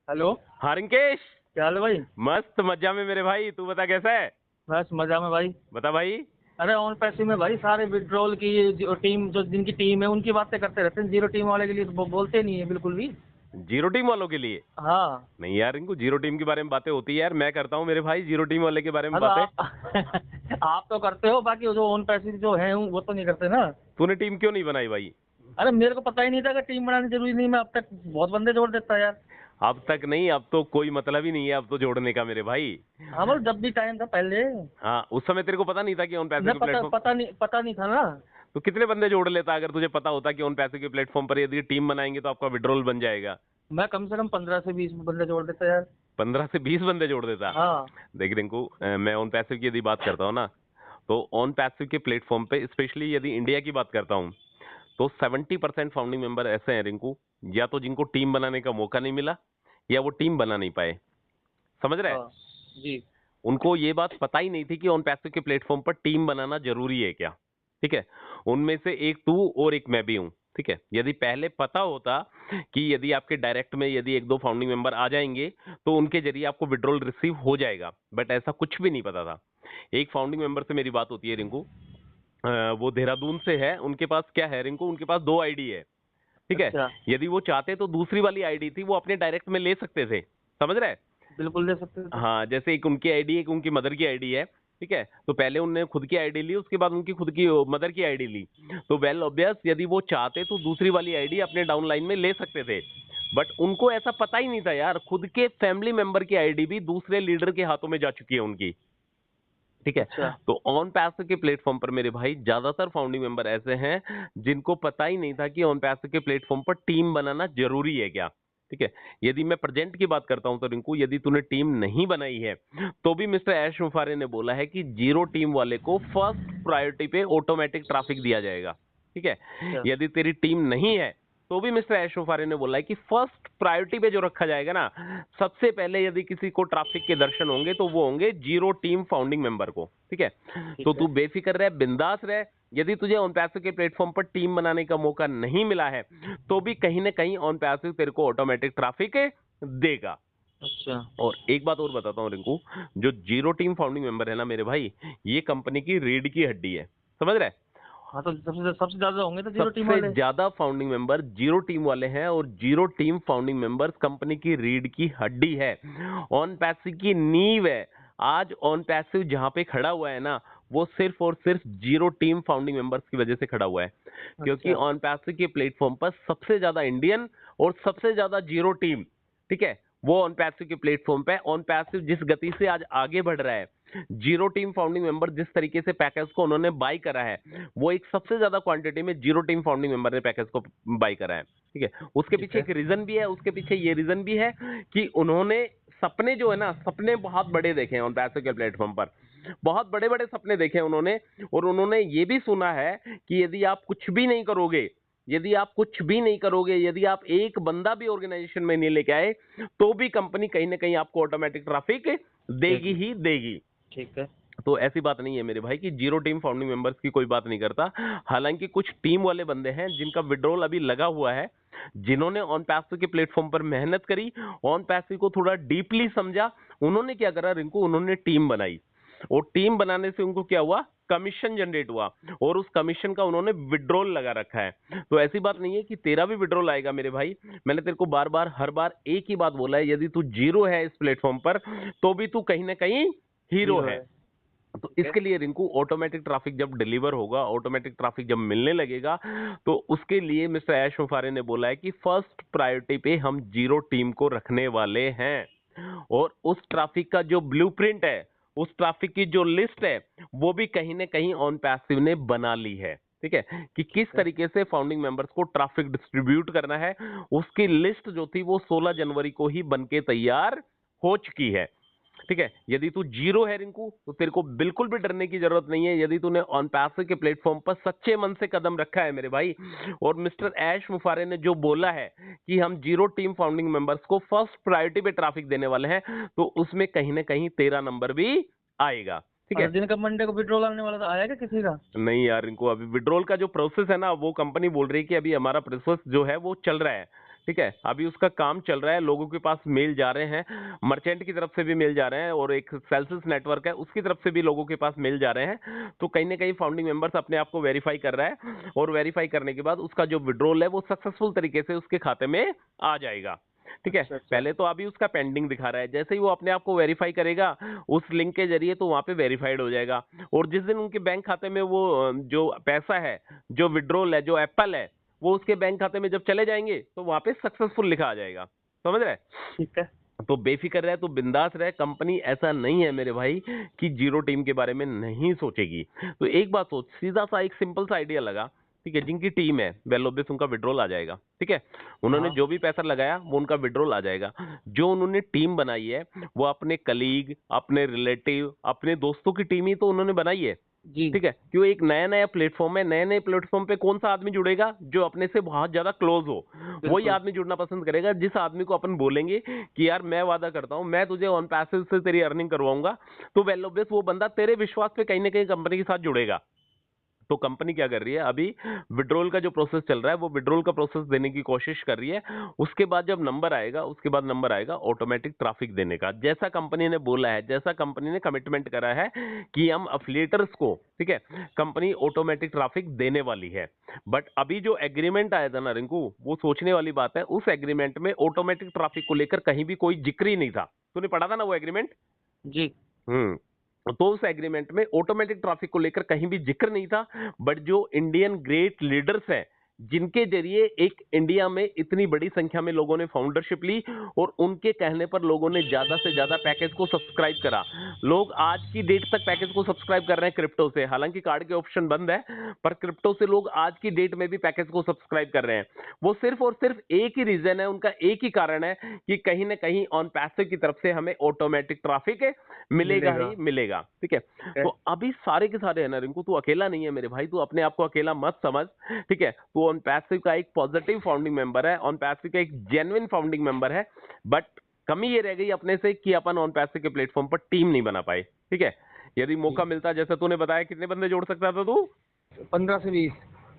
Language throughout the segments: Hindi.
हेलो। हाँ रिंकेश। क्या हाल है भाई? मस्त मजा में मेरे भाई, तू बता कैसा है। बस मजा में भाई। बता भाई। अरे ऑन पैसे में भाई सारे विड्रॉल की ये जो टीम, जो जिनकी टीम है उनकी बातें करते रहते हैं। जीरो टीम वाले के लिए तो बोलते नहीं है बिल्कुल भी। जीरो टीम वालों के लिए। हाँ। नहीं यार, इनको जीरो टीम के बारे में बातें होती है यार, मैं करता हूँ मेरे भाई जीरो टीम वाले के बारे में हाँ तो बातें। आप आप तो करते हो, बाकी जो ऑन पैसे जो है वो तो नहीं करते ना। तूने टीम क्यों नहीं बनाई भाई। अरे मेरे को पता ही नहीं था कि टीम बनानी जरूरी नहीं, मैं अब तक बहुत बंदे जोड़ देता यार। अब तक नहीं, अब तो कोई मतलब ही नहीं है अब तो जोड़ने का मेरे भाई। हाँ मतलब जब भी टाइम था पहले। हाँ, उस समय तेरे को पता नहीं था कि ऑन पैसे मैं के पता प्लेटफॉर्म। पता नहीं था ना। तो कितने बंदे जोड़ लेता अगर तुझे पता होता कि ऑन पैसे के प्लेटफॉर्म पर यदि टीम बनाएंगे तो आपका विड्रॉल बन जाएगा। मैं कम से कम 15 से 20 बंदे जोड़ देता यार। 15 से 20 बंदे जोड़ देता। हाँ। देख रिंकू, मैं ऑन पैसिव की यदि बात करता हूँ ना, तो ऑन पैसिव के प्लेटफॉर्म पे स्पेशली यदि इंडिया की बात करता हूँ, तो 70% फाउंडिंग मेंबर ऐसे हैं रिंकू, या तो जिनको टीम बनाने का मौका नहीं मिला या वो टीम बना नहीं पाए। समझ रहे हैं। हाँ जी। उनको ये बात पता ही नहीं थी कि ऑन पैसिव के प्लेटफॉर्म पर टीम बनाना जरूरी है क्या। ठीक है। उनमें से एक तू और एक मैं भी हूं। ठीक है, यदि पहले पता होता कि यदि आपके डायरेक्ट में यदि एक दो फाउंडिंग मेंबर आ जाएंगे तो उनके जरिए आपको विड्रॉल रिसीव हो जाएगा, बट ऐसा कुछ भी नहीं पता था। एक फाउंडिंग मेंबर से मेरी बात होती है रिंकू। वो देहरादून से है, उनके पास क्या है रिंकू, उनके पास दो आईडी है। ठीक है। अच्छा। यदि वो चाहते तो दूसरी वाली आईडी थी वो अपने डायरेक्ट में ले सकते थे। समझ रहे हैं। बिल्कुल दे सकते थे। हाँ, जैसे एक उनकी आईडी एक उनकी मदर की आईडी है। ठीक है, तो पहले उनने खुद की आईडी ली, उसके बाद उनकी खुद की मदर की आईडी ली। तो वेल ऑब्वियस यदि वो चाहते तो दूसरी वाली आईडी अपने डाउनलाइन में ले सकते थे, बट उनको ऐसा पता ही नहीं था यार, खुद के फैमिली मेंबर की आईडी भी दूसरे लीडर के हाथों में जा चुकी है उनकी। ठीक है। अच्छा। तो ऑन पैसे के प्लेटफॉर्म पर मेरे भाई ज्यादातर फाउंडिंग मेंबर ऐसे हैं जिनको पता ही नहीं था कि ऑन पैसे के प्लेटफॉर्म पर टीम बनाना जरूरी है क्या। ठीक है। यदि मैं प्रेजेंट की बात करता हूं तो रिंकू, यदि तूने टीम नहीं बनाई है तो भी मिस्टर ऐश मुफारे ने बोला है कि जीरो टीम वाले को फर्स्ट प्रायोरिटी पे ऑटोमेटिक ट्रैफिक दिया जाएगा। ठीक है। अच्छा। यदि तेरी टीम नहीं है तो भी मिस्टर ऐश मुफारे ने बोला है कि फर्स्ट प्रायोरिटी पे जो रखा जाएगा ना, सबसे पहले यदि किसी को ट्रैफिक के दर्शन होंगे तो वो होंगे जीरो टीम फाउंडिंग मेंबर को। ठीक है। तो ठीक तू है। बेफिक्र रह, बिंदास रह। यदि तुझे ऑन पैसिव के प्लेटफॉर्म पर टीम बनाने का मौका नहीं मिला है तो भी कहीं ना कहीं ऑन पैसिव तेरे को ऑटोमेटिक ट्रैफिक देगा। अच्छा। और एक बात और बताता हूँ रिंकू, जो जीरो टीम फाउंडिंग मेंबर है ना मेरे भाई, ये कंपनी की रीढ़ की हड्डी है। समझ रहे हैं? हाँ तो सबसे सबसे ज्यादा होंगे तो जीरो टीम सबसे वाले। ज्यादा फाउंडिंग मेंबर जीरो टीम वाले हैं, और zero team founding members company की रीढ़ की हड्डी है, ऑन पैसिव की नींव है। आज ऑन पैसिव जहां पे खड़ा हुआ है ना, वो सिर्फ और सिर्फ जीरो टीम फाउंडिंग मेंबर्स की वजह से खड़ा हुआ है। क्योंकि अच्छा। ऑन पैसिव के प्लेटफॉर्म पर सबसे ज्यादा इंडियन और सबसे ज्यादा जीरो टीम, ठीक है, वो ऑन पैसिव के प्लेटफॉर्म पे। ऑन पैसिव जिस गति से आज आगे बढ़ रहा है, जीरो टीम फाउंडिंग मेंबर जिस तरीके से पैकेज को उन्होंने बाई करा है, वो एक सबसे ज्यादा क्वांटिटी में जीरो टीम फाउंडिंग मेंबर ने पैकेज को बाई करा है। ठीक है। उसके ठीक पीछे है। एक रीजन भी है, उसके पीछे ये रीजन भी है कि उन्होंने सपने जो है ना, सपने बहुत बड़े देखे हैं ऑन पैसिव के प्लेटफॉर्म पर। बहुत बड़े बड़े सपने देखे हैं उन्होंने, और उन्होंने ये भी सुना है कि यदि आप कुछ भी नहीं करोगे, यदि आप कुछ भी नहीं करोगे, यदि आप एक बंदा भी ऑर्गेनाइजेशन में नहीं लेके आए, तो भी कंपनी कहीं ना कहीं आपको ऑटोमेटिक ट्रैफिक देगी देगी। ही देगी। ठीक है। तो ऐसी बात नहीं है मेरे भाई कि जीरो टीम फाउंडिंग मेंबर्स की कोई बात नहीं करता। हालांकि कुछ टीम वाले बंदे हैं जिनका विड्रॉल अभी लगा हुआ है, जिन्होंने ऑन पैसिव के प्लेटफॉर्म पर मेहनत करी, ऑन पैसिव को थोड़ा डीपली समझा। उन्होंने क्या करा रिंकू, उन्होंने टीम बनाई, और टीम बनाने से उनको क्या हुआ, कमीशन जनरेट हुआ, और उस कमीशन का उन्होंने विड्रॉल लगा रखा है। तो ऐसी बात नहीं है कि तेरा भी विड्रॉल आएगा मेरे भाई। मैंने तेरे को बार बार हर बार एक ही बात बोला है, यदि तू जीरो है इस प्लेटफॉर्म पर तो भी तू कहीं ना कहीं हीरो हीरो है। है। तो ठीक है। इसके लिए रिंकू, ऑटोमेटिक ट्रैफिक जब डिलीवर होगा, ऑटोमेटिक ट्रैफिक जब मिलने लगेगा, तो उसके लिए मिस्टर ऐश मुफारे ने बोला है कि फर्स्ट प्रायोरिटी पे हम जीरो टीम को रखने वाले हैं। और उस ट्रैफिक का जो ब्लूप्रिंट है, उस ट्रैफिक की जो लिस्ट है, वो भी कहीं ना कहीं ऑन पैसिव ने बना ली है। ठीक है, कि किस ठीक है। तरीके से फाउंडिंग मेंबर्स को ट्रैफिक डिस्ट्रीब्यूट करना है, उसकी लिस्ट जो थी वो 16 जनवरी को ही बनके तैयार हो चुकी है। ठीक है। यदि तू जीरो है रिंकू, तो तेरे को बिल्कुल भी डरने की जरूरत नहीं है। यदि तूने ऑन पैसे के प्लेटफॉर्म पर सच्चे मन से कदम रखा है मेरे भाई, और मिस्टर ऐश मुफारे ने जो बोला है कि हम जीरो टीम फाउंडिंग मेंबर्स को फर्स्ट प्रायोरिटी पे ट्रैफिक देने वाले हैं, तो उसमें कहीं ना कहीं तेरा नंबर भी आएगा। ठीक और है। जिनका मंडे को विड्रॉल आने वाला था, आया क्या किसी का? नहीं यार, इनको अभी विड्रॉल का जो प्रोसेस है ना, वो कंपनी बोल रही है कि अभी हमारा प्रोसेस जो है वो चल रहा है। ठीक है, अभी उसका काम चल रहा है, लोगों के पास मेल जा रहे हैं, मर्चेंट की तरफ से भी मेल जा रहे हैं और एक सेल्सियस नेटवर्क है उसकी तरफ से भी लोगों के पास मेल जा रहे हैं। तो कहीं ना कहीं फाउंडिंग मेंबर्स अपने आप को वेरीफाई कर रहा है और वेरीफाई करने के बाद उसका जो विड्रॉल है वो सक्सेसफुल तरीके से उसके खाते में आ जाएगा। ठीक है, अच्छा अच्छा। पहले तो अभी उसका पेंडिंग दिखा रहा है, जैसे ही वो अपने आप को वेरीफाई करेगा उस लिंक के जरिए तो वहां पे वेरीफाइड हो जाएगा और जिस दिन उनके बैंक खाते में वो जो पैसा है, जो विड्रॉल है, जो एप्पल है, वो उसके बैंक खाते में जब चले जाएंगे तो वहां पे सक्सेसफुल लिखा आ जाएगा। समझ रहे? ठीक है। तो बेफिक्र रहे, तो बिंदास रहे, कंपनी ऐसा नहीं है मेरे भाई कि जीरो टीम के बारे में नहीं सोचेगी। तो एक बात सोच, सीधा सा एक सिंपल सा आइडिया लगा, ठीक है, जिनकी टीम है वेल ऑब्वियस उनका विड्रॉल आ जाएगा। ठीक है, उन्होंने हाँ जो भी पैसा लगाया वो उनका विड्रॉल आ जाएगा। जो उन्होंने टीम बनाई है वो अपने कलीग, अपने रिलेटिव, अपने दोस्तों की टीम ही तो उन्होंने बनाई है। जी। ठीक है, क्यों? एक नया नया प्लेटफॉर्म है, नए नए प्लेटफॉर्म पे कौन सा आदमी जुड़ेगा? जो अपने से बहुत ज्यादा क्लोज हो, वही बिल्कुल। आदमी जुड़ना पसंद करेगा। जिस आदमी को अपन बोलेंगे कि यार मैं वादा करता हूं मैं तुझे ऑन पैसिव से तेरी अर्निंग करवाऊंगा, तो वेल ऑब्वियस वो बंदा तेरे विश्वास पे कहीं ना कहीं कंपनी के साथ जुड़ेगा। तो कंपनी क्या कर रही है, अभी विड्रॉल का जो प्रोसेस चल रहा है वो विड्रॉल का प्रोसेस देने की कोशिश कर रही है। उसके बाद जब नंबर आएगा, उसके बाद नंबर आएगा ऑटोमेटिक ट्रैफिक देने का, जैसा कंपनी ने बोला है, जैसा कंपनी ने कमिटमेंट करा है कि हम अफिलिएटर्स को, ठीक है, कंपनी ऑटोमेटिक ट्रैफिक देने वाली है। बट अभी जो एग्रीमेंट आया था ना रिंकू, वो सोचने वाली बात है। उस एग्रीमेंट में ऑटोमेटिक ट्रैफिक को लेकर कहीं भी कोई जिक्र ही नहीं था। तूने पढ़ा था ना वो एग्रीमेंट? जी। हम्म। तो उस एग्रीमेंट में ऑटोमेटिक ट्रैफिक को लेकर कहीं भी जिक्र नहीं था। बट जो इंडियन ग्रेट लीडर्स हैं, जिनके जरिए एक इंडिया में इतनी बड़ी संख्या में लोगों ने फाउंडरशिप ली और उनके कहने पर लोगों ने ज्यादा से ज्यादा पैकेज को सब्सक्राइब करा। लोग आज की डेट तक पैकेज को सब्सक्राइब कर रहे हैं क्रिप्टो से, हालांकि कार्ड के ऑप्शन बंद है, पर क्रिप्टो से लोग आज की डेट में भी पैकेज को सब्सक्राइब कर रहे हैं। वो सिर्फ और सिर्फ एक ही रीजन है, उनका एक ही कारण है कि कहीं ना कहीं ऑन पैसिव की तरफ से हमें ऑटोमेटिक ट्रैफिक मिलेगा मिलेगा। ही मिलेगा। ठीक है, ठीक है। तो अभी सारे के सारे है ना रिंकू, तू अकेला नहीं है मेरे भाई, तू अपने आप को अकेला मत समझ। ठीक है, तू ऑन पैसिव का एक पॉजिटिव फाउंडिंग मेंबर है, ऑन पैसिव का एक जेन्युइन फाउंडिंग मेंबर है। बट कमी ये रह गई अपने से कि अपन ऑन पैसिव के प्लेटफॉर्म पर टीम नहीं बना पाए। ठीक है, यदि मौका मिलता, जैसे तूने बताया, कितने बंदे जोड़ सकता था तू? 15 से 20।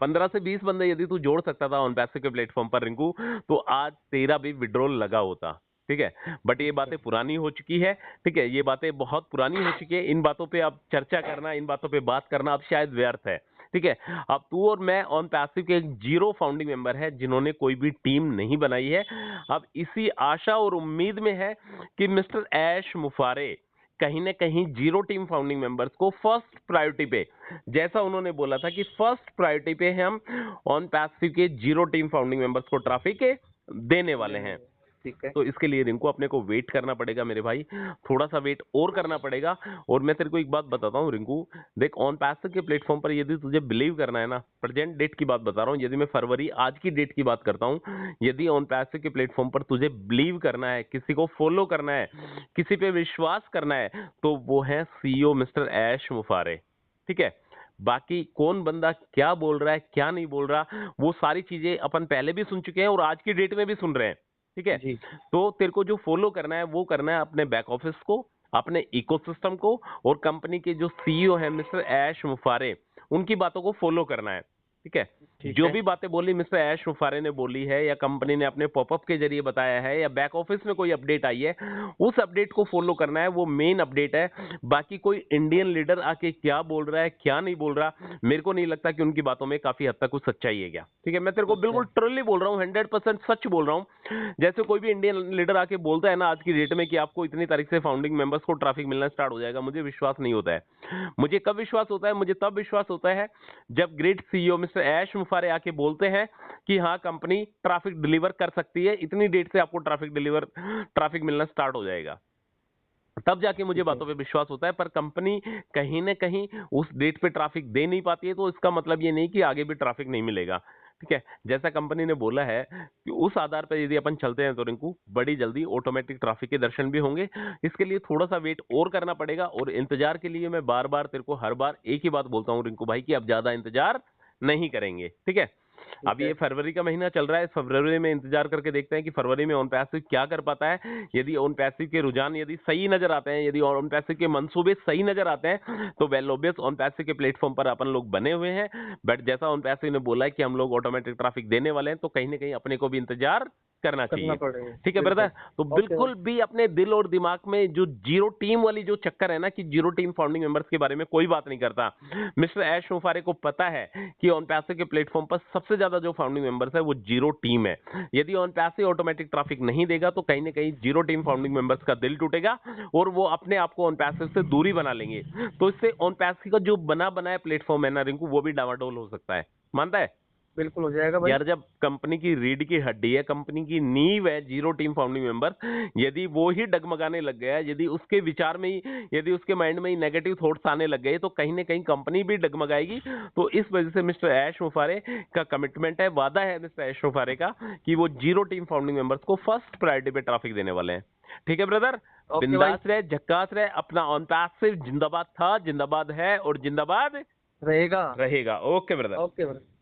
15 से 20 बंदे यदि तू जोड़ सकता था ऑन पैसिव के प्लेटफॉर्म पर रिंकू, तो आज तेरा भी विड्रॉल लगा होता। ठीक है, बट ये बातें पुरानी हो चुकी है। ठीक है, ये बातें बहुत पुरानी हो चुकी है, इन बातों पे अब चर्चा करना, इन बातों पे बात करना अब शायद व्यर्थ है। ठीक है, अब तू और मैं ऑन पैसिव के एक जीरो फाउंडिंग मेंबर है, जिन्होंने कोई भी टीम नहीं बनाई है। अब इसी आशा और उम्मीद में है कि मिस्टर ऐश मुफारे कहीं ना कहीं जीरो टीम फाउंडिंग मेंबर्स को फर्स्ट प्रायोरिटी पे, जैसा उन्होंने बोला था कि फर्स्ट प्रायोरिटी पे हम ऑन पैसिव के जीरो टीम फाउंडिंग मेंबर्स को ट्रैफिक देने वाले हैं। ठीक है। तो इसके लिए रिंकू अपने को वेट करना पड़ेगा मेरे भाई, थोड़ा सा वेट और करना पड़ेगा। और मैं तेरे को एक बात बताता हूँ रिंकू, देख ऑन पैसिव के प्लेटफॉर्म पर यदि तुझे बिलीव करना है ना, प्रेजेंट डेट की बात बता रहा हूँ, यदि मैं फरवरी आज की डेट की बात करता हूँ, यदि ऑन पैसिव के प्लेटफॉर्म पर तुझे बिलीव करना है, किसी को फॉलो करना है, किसी पे विश्वास करना है, तो वो है सीईओ मिस्टर ऐश मुफारे। ठीक है, बाकी कौन बंदा क्या बोल रहा है, क्या नहीं बोल रहा, वो सारी चीजें अपन पहले भी सुन चुके हैं और आज की डेट में भी सुन रहे हैं। ठीक है, जी। तो तेरे को जो फॉलो करना है वो करना है अपने बैक ऑफिस को, अपने इकोसिस्टम को, और कंपनी के जो सीईओ है मिस्टर ऐश मुफारे, उनकी बातों को फॉलो करना है। ठीक है, ठीक जो है। भी बातें बोली मिस्टर ऐश मुफारे ने बोली है, या कंपनी ने अपने पॉपअप के जरिए बताया है, या बैक ऑफिस में कोई अपडेट आई है, उस अपडेट को फॉलो करना है, वो मेन अपडेट है। बाकी कोई इंडियन लीडर आके क्या बोल रहा है, क्या नहीं बोल रहा, मेरे को नहीं लगता कि उनकी बातों में काफी हद तक कुछ सच्चाई है क्या। ठीक है, मैं तेरे को अच्छा। बिल्कुल ट्रुली बोल रहा हूँ, 100% सच बोल रहा हूँ। जैसे कोई भी इंडियन लीडर आके बोलता है ना आज की डेट में कि आपको इतनी तारीख से फाउंडिंग मेंबर्स को ट्रैफिक मिलना स्टार्ट हो जाएगा, मुझे विश्वास नहीं होता है। मुझे कब विश्वास होता है? मुझे तब विश्वास होता है जब ग्रेट सीईओ मिस्टर ऐश मुफारे आके बोलते हैं कि हाँ कंपनी ट्रैफिक डिलीवर कर सकती है, इतनी डेट से आपको ट्रैफिक मिलना स्टार्ट हो जाएगा, तब जाके मुझे ठीक है। बातों पे विश्वास होता है। पर कंपनी कहीं ना कहीं उस डेट पे ट्रैफिक दे नहीं पाती है, तो इसका मतलब ये नहीं कि आगे भी ट्रैफिक नहीं मिलेगा। ठीक है, जैसा कंपनी ने बोला है कि उस आधार पर यदि अपन चलते हैं तो रिंकू बड़ी जल्दी ऑटोमेटिक ट्रैफिक के दर्शन भी होंगे। इसके लिए थोड़ा सा वेट और करना पड़ेगा, और इंतजार के लिए मैं बार बार तेरे को हर बार एक ही बात बोलता हूँ रिंकू भाई कि अब ज्यादा इंतजार नहीं करेंगे। ठीक है, ठीक अभी है। ये फरवरी का महीना चल रहा है, इस फरवरी में इंतजार करके देखते हैं कि फरवरी में ऑन पैसिव क्या कर पाता है। यदि ऑन पैसिव के रुझान यदि सही नजर आते हैं, यदि ऑन पैसिव के मंसूबे सही नजर आते हैं, तो वेल ऑब्वियस ऑन पैसिव के प्लेटफॉर्म पर अपन लोग बने हुए हैं। बट जैसा ऑन पैसिव ने बोला है कि हम लोग ऑटोमेटिक ट्रैफिक देने वाले हैं, तो कहीं ना कहीं अपने को भी इंतजार करना करना चाहिए। पड़ेगा। ठीक है बिल्कुल। ब्रदर, तो ओके बिल्कुल भी अपने दिल और दिमाग में जो जीरो टीम वाली जो चक्कर है ना कि जीरो टीम फाउंडिंग मेंबर्स के बारे में कोई बात नहीं करता। मिस्टर ऐश मुफारे को पता है कि ऑन पैसे के प्लेटफॉर्म पर सबसे ज्यादा जो भाई फाउंडिंग मेंबर्स है वो जीरो टीम है। यदि ऑन पैसे ऑटोमेटिक ट्रैफिक नहीं देगा तो कहीं ना कहीं जीरो टीम फाउंडिंग मेंबर्स का दिल टूटेगा और वो अपने आप को ऑन पैसे से दूरी बना लेंगे। तो इससे ऑन पैसे का जो बना बनाया प्लेटफॉर्म है ना रिंकू, वो भी डावाडोल हो सकता है। मानता है? बिल्कुल हो जाएगा भाई। यार जब कंपनी की रीढ़ की हड्डी है, कंपनी की नींव है जीरो टीम फाउंडिंग मेंबर, यदि वो ही डगमगाने लग गया, यदि उसके विचार में ही, यदि उसके माइंड में ही नेगेटिव थॉट्स आने लग गए तो कहीं ना कहीं कंपनी भी डगमगाएगी। तो इस वजह से मिस्टर ऐश मुफारे का कमिटमेंट है, वादा है मिस्टर ऐश मुफारे का कि वो जीरो टीम फाउंडिंग मेंबर्स को फर्स्ट प्रायोरिटी पे ट्रैफिक देने वाले हैं। ठीक है ब्रदर, ओके भाई। बिंदास रहे, झक्कास रहे, अपना ऑन पैसिव जिंदाबाद था, जिंदाबाद है और जिंदाबाद रहेगा। रहेगा। Okay brother. ओके भाई।